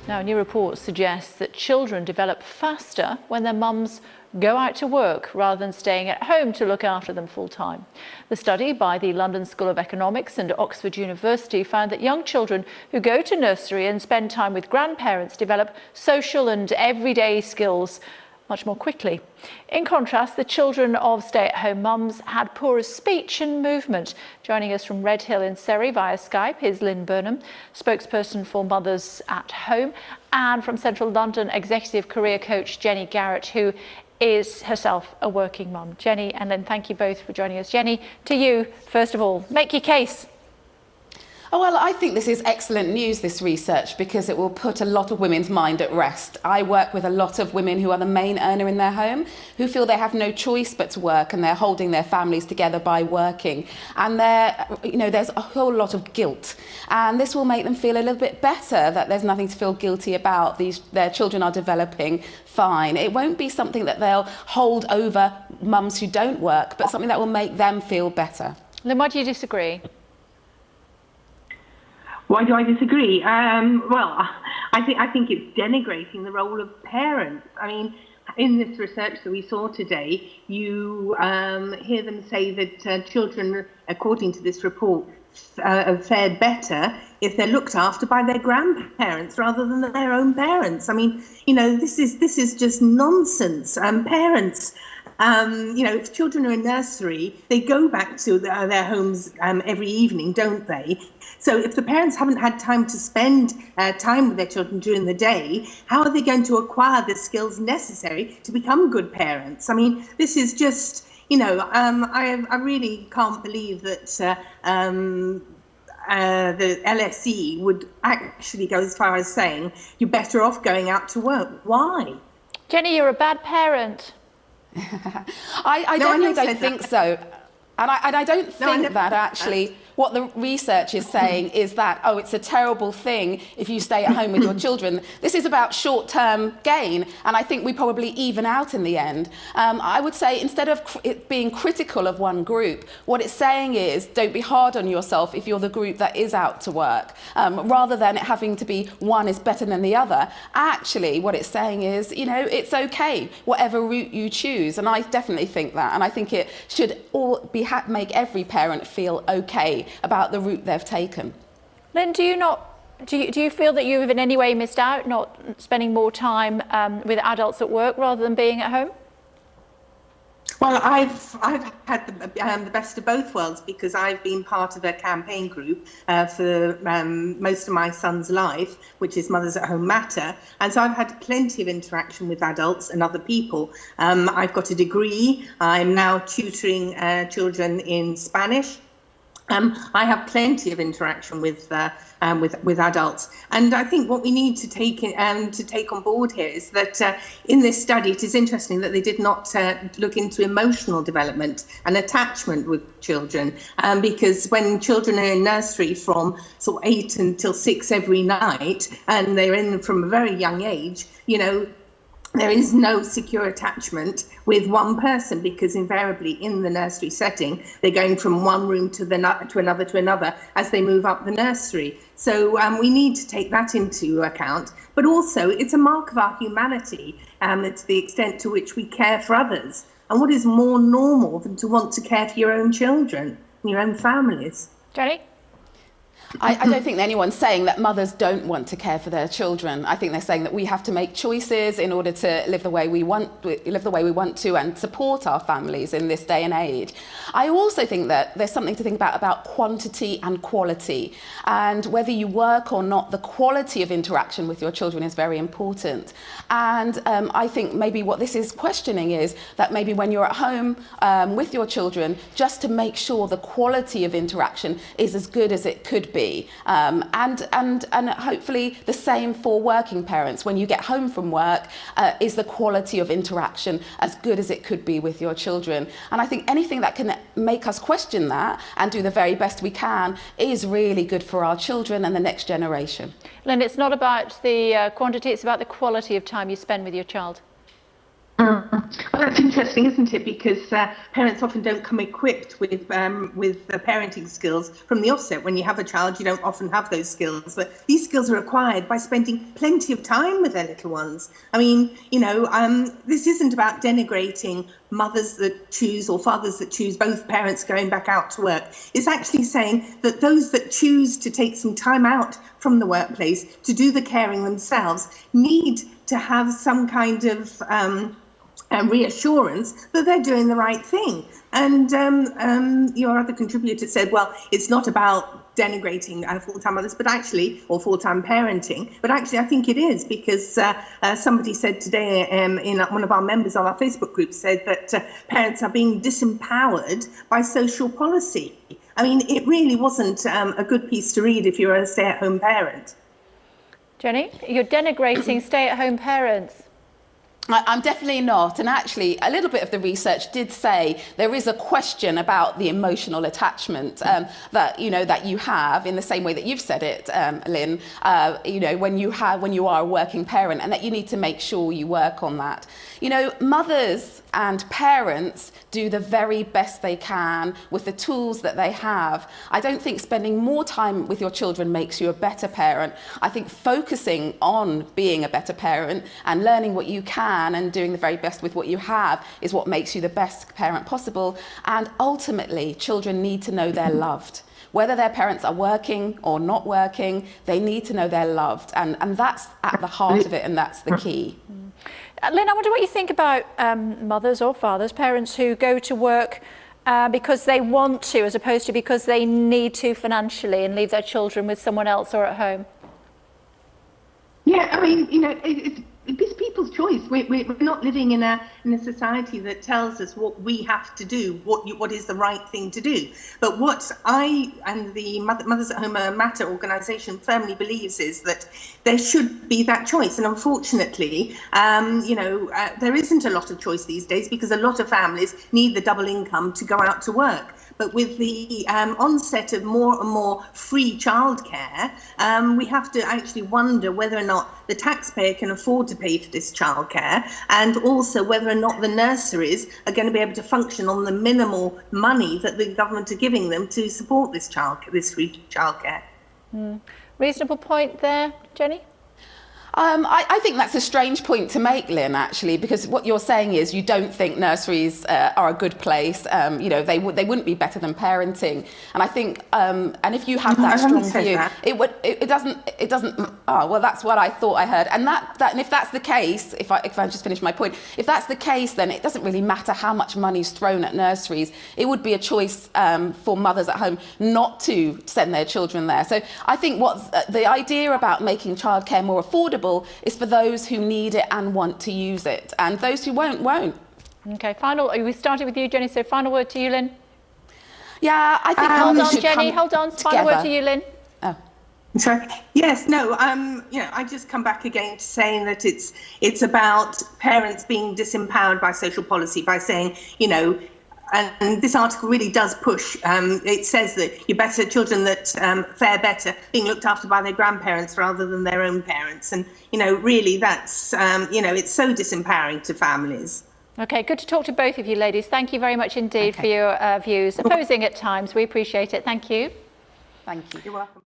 Now, a new report suggests that children develop faster when their mums go out to work rather than staying at home to look after them full time. The study by the London School of Economics and Oxford University found that young children who go to nursery and spend time with grandparents develop social and everyday skills much more quickly. In contrast, the children of stay-at-home mums had poorer speech and movement. Joining us from Redhill in Surrey via Skype is Lynn Burnham, spokesperson for Mothers at Home, and from Central London, executive career coach Jenny Garrett, who is herself a working mum. Jenny and Lynn, thank you both for joining us. Jenny, to you, first of all, make your case. Oh, well, I think this is excellent news, this research, because it will put a lot of women's mind at rest. I work with a lot of women who are the main earner in their home, who feel they have no choice but to work, and they're holding their families together by working. And there's a whole lot of guilt. And this will make them feel a little bit better that there's nothing to feel guilty about. Their children are developing fine. It won't be something that they'll hold over mums who don't work, but something that will make them feel better. Lynn, why do you disagree? Why do I disagree? Well, I think it's denigrating the role of parents. I mean, in this research that we saw today, you hear them say that children, according to this report, have fared better if they're looked after by their grandparents rather than their own parents. I mean, this is just nonsense. Parents. If children are in nursery, they go back to their homes every evening, don't they? So if the parents haven't had time to spend time with their children during the day, how are they going to acquire the skills necessary to become good parents? I mean, this is just, I really can't believe that the LSE would actually go as far as saying you're better off going out to work. Why? Jenny, you're a bad parent. I definitely don't think so. And I don't think that actually what the research is saying is that, oh, it's a terrible thing if you stay at home with your children. This is about short-term gain, and I think we probably even out in the end. I would say instead of it being critical of one group, what it's saying is don't be hard on yourself if you're the group that is out to work, rather than it having to be one is better than the other. Actually, what it's saying is, it's okay, whatever route you choose, and I definitely think that, and I think it should all make every parent feel okay about the route they've taken. Lynn, do you feel that you've in any way missed out, not spending more time with adults at work rather than being at home? Well, I've had the best of both worlds because I've been part of a campaign group for most of my son's life, which is Mothers at Home Matter, and so I've had plenty of interaction with adults and other people. I've got a degree. I'm now tutoring children in Spanish. I have plenty of interaction with adults, and I think what we need to take on board here is that in this study, it is interesting that they did not look into emotional development and attachment with children, because when children are in nursery from sort of 8 until 6 every night, and they're in from a very young age, there is no secure attachment with one person, because invariably in the nursery setting, they're going from one room to another as they move up the nursery. So we need to take that into account. But also, it's a mark of our humanity. It's the extent to which we care for others. And what is more normal than to want to care for your own children and your own families? Jenny? I don't think anyone's saying that mothers don't want to care for their children. I think they're saying that we have to make choices in order to live the way we want to and support our families in this day and age. I also think that there's something to think about quantity and quality, and whether you work or not, the quality of interaction with your children is very important. And I think maybe what this is questioning is that maybe when you're at home with your children, just to make sure the quality of interaction is as good as it could be. And hopefully the same for working parents. When you get home from work, is the quality of interaction as good as it could be with your children? And I think anything that can make us question that and do the very best we can is really good for our children and the next generation. Lynn, it's not about the quantity, it's about the quality of time you spend with your child. Mm. Well, that's interesting, isn't it? Because parents often don't come equipped with parenting skills from the offset. When you have a child, you don't often have those skills. But these skills are acquired by spending plenty of time with their little ones. I mean, this isn't about denigrating mothers that choose or fathers that choose both parents going back out to work. It's actually saying that those that choose to take some time out from the workplace to do the caring themselves need to have some kind of reassurance that they're doing the right thing. And your other contributor said, well, it's not about denigrating full-time mothers, but actually, or full-time parenting, but actually I think it is, because somebody said today in one of our members on our Facebook group said that parents are being disempowered by social policy. I mean, it really wasn't a good piece to read if you're a stay-at-home parent. Jenny, you're denigrating stay-at-home parents. I'm definitely not. And actually, a little bit of the research did say there is a question about the emotional attachment that you have, in the same way that you've said it, Lynn. When you are a working parent, and that you need to make sure you work on that. Mothers and parents do the very best they can with the tools that they have. I don't think spending more time with your children makes you a better parent. I think focusing on being a better parent and learning what you can and doing the very best with what you have is what makes you the best parent possible. And ultimately, children need to know they're loved. Whether their parents are working or not working, they need to know they're loved. And that's at the heart of it, and that's the key. Lynn, I wonder what you think about mothers or fathers, parents who go to work because they want to, as opposed to because they need to financially, and leave their children with someone else or at home. Yeah, I mean, it's people's choice. We're not living in a society that tells us what we have to do, what is the right thing to do. But what I and the Mothers at Home Matter organisation firmly believes is that there should be that choice. And unfortunately, there isn't a lot of choice these days, because a lot of families need the double income to go out to work. But with the onset of more and more free childcare, we have to actually wonder whether or not the taxpayer can afford to pay for this childcare, and also whether or not the nurseries are going to be able to function on the minimal money that the government are giving them to support this free childcare. Reasonable point there, Jenny? I think that's a strange point to make, Lynn, actually, because what you're saying is you don't think nurseries are a good place. They wouldn't be better than parenting. And I think, and if you have that strong view, it doesn't. Oh, well, that's what I thought I heard. And and if that's the case, if I just finish my point, if that's the case, then it doesn't really matter how much money's thrown at nurseries. It would be a choice for mothers at home not to send their children there. So I think the idea about making childcare more affordable is for those who need it and want to use it, and those who won't. Okay, we started with you, Jenny, so final word to you, Lynn. Yeah, I think hold on, Jenny, hold on. Final word to you, Lynn. Oh. Sorry. Yes, no, I just come back again to saying that it's about parents being disempowered by social policy, by saying, and this article really does push. It says that children that fare better being looked after by their grandparents rather than their own parents. And, really that's, it's so disempowering to families. Okay, good to talk to both of you, ladies. Thank you very much indeed for your views. Opposing at times. We appreciate it. Thank you. Thank you. You're welcome.